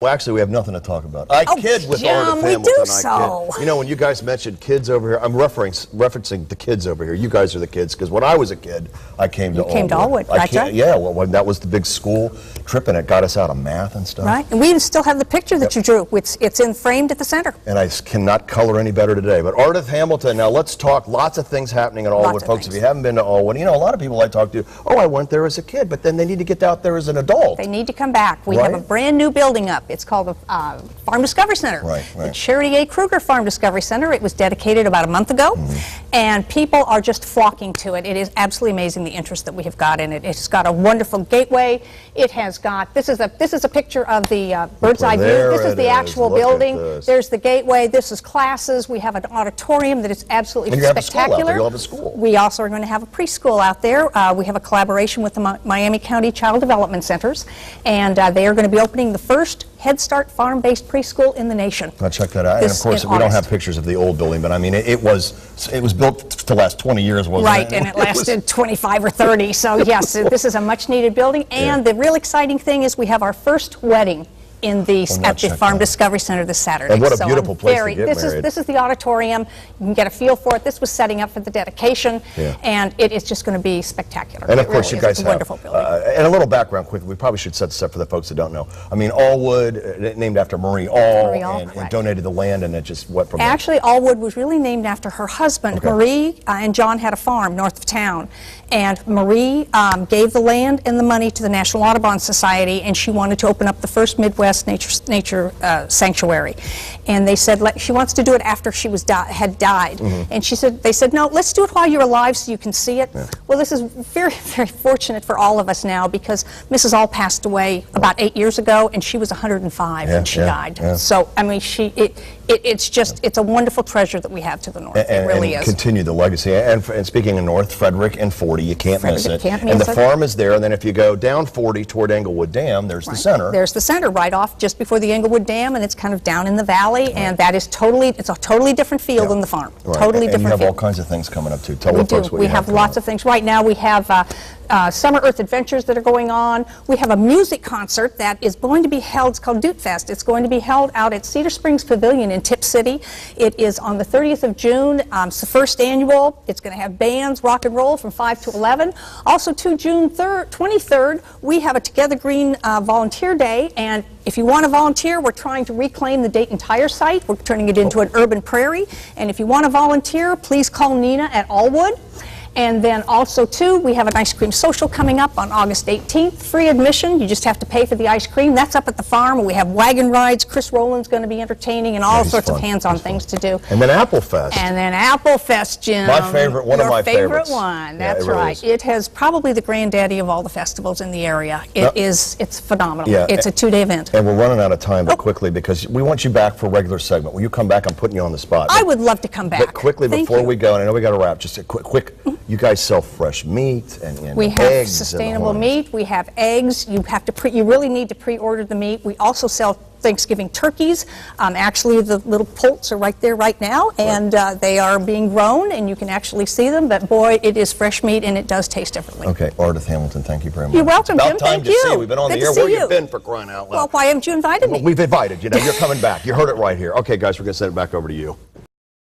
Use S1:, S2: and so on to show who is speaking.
S1: Well, actually, we have nothing to talk about. I kid with Ardith Hamilton.
S2: We do so.
S1: You know, when you guys mentioned kids over here, I'm referencing the kids over here. You guys are the kids, because when I was a kid, I came to Aullwood.
S2: You came to Aullwood, right?
S1: Yeah, well, when that was the big school trip, and it got us out of math and stuff.
S2: Right, and we still have the picture that you drew. It's framed at the center.
S1: And I cannot color any better today. But Ardith Hamilton, now let's talk. Lots of things happening at Aullwood, folks. If you haven't been to Aullwood, you know, a lot of people I talk to, oh, I went there as a kid, but then they need to get out there as an adult.
S2: They need to come back. We have a brand new building up. It's called the Farm Discovery Center.
S1: Right.
S2: The Charity A. Kruger Farm Discovery Center. It was dedicated about a month ago, and people are just flocking to it. It is absolutely amazing the interest that we have got in it. It's got a wonderful gateway. It has got, this is a picture of the bird's eye view. This is the actual building. There's the gateway. This is classes. We have an auditorium that is absolutely spectacular.
S1: You'll have a school.
S2: We also are going to have a preschool out there. We have a collaboration with the Miami County Child Development Centers, and they are going to be opening the first Head Start farm-based preschool in the nation.
S1: I'll check that out. And of course, we don't have pictures of the old building, but I mean, it was built to last 20 years, wasn't it?
S2: Right, and it lasted 25 or 30. So yes, this is a much-needed building. And the real exciting thing is we have our first wedding at the Farm Discovery Center this Saturday.
S1: And what a beautiful place to get married.
S2: This is the auditorium. You can get a feel for it. This was setting up for the dedication, and it is just going to be spectacular.
S1: And of course, you guys have
S2: a wonderful building.
S1: And a little background quickly. We probably should set this up for the folks that don't know. I mean, Aullwood, named after Marie Aull, and donated the land, and it just went from there.
S2: Actually, Aullwood was really named after her husband. Marie and John had a farm north of town, and Marie gave the land and the money to the National Audubon Society, and she wanted to open up the first Midwest nature sanctuary. And they said she wants to do it after she had died. And they said, no, let's do it while you're alive so you can see it. Well, this is very, very fortunate for all of us now, because Mrs. Aull passed away about 8 years ago, and she was 105 when she died. So, I mean, it's a wonderful treasure that we have to the north. It really is.
S1: Continue the legacy. And speaking of north, Frederick and 40, you can't miss it. And the farm is there, and then if you go down 40 toward Aullwood Dam, there's the center.
S2: There's the center right off just before the Aullwood Dam, and it's kind of down in the valley, and that is it's a totally different field than the farm. Totally different field.
S1: And you have all kinds of things coming up too. Tell the folks what you have.
S2: We have lots of things. Right now we have Summer Earth Adventures that are going on. We have a music concert that is going to be held. It's called Doot Fest. It's going to be held out at Cedar Springs Pavilion in Tip City. It is on the 30th of June. It's the first annual. It's going to have bands, rock and roll from 5 to 11. Also, to June 23rd, we have a Together Green Volunteer Day, and if you want to volunteer, we're trying to reclaim the Dayton Tire site. We're turning it into an urban prairie, and if you want to volunteer, please call Nina at Aullwood. And then also, too, we have an ice cream social coming up on August 18th. Free admission. You just have to pay for the ice cream. That's up at the farm. We have wagon rides. Chris Rowland's going to be entertaining, and all sorts of hands-on things to do.
S1: And then Apple Fest.
S2: And then Apple Fest, Jim.
S1: My favorite, one of my favorites.
S2: Your favorite one. That's right. It has probably the granddaddy of all the festivals in the area. It's phenomenal. Yeah, it's a 2-day event.
S1: And we're running out of time, but quickly, because we want you back for a regular segment. Will you come back? I'm putting you on the spot.
S2: I would love to come back.
S1: But quickly, before we go, and I know we got to wrap, just a quick. You guys sell fresh meat and
S2: we have
S1: eggs
S2: sustainable meat. We have eggs. You really need to pre-order the meat. We also sell Thanksgiving turkeys. Actually, the little poults are right there right now, and they are being grown, and you can actually see them. But boy, it is fresh meat, and it does taste differently.
S1: Okay, Ardith Hamilton, thank you very much.
S2: You're welcome, Jim. Thank you.
S1: See you. We've been on the air. Where you been, for crying out loud?
S2: Well, why haven't you invited me?
S1: Well, we've invited you. You're coming back. You heard it right here. Okay, guys, we're going to send it back over to you.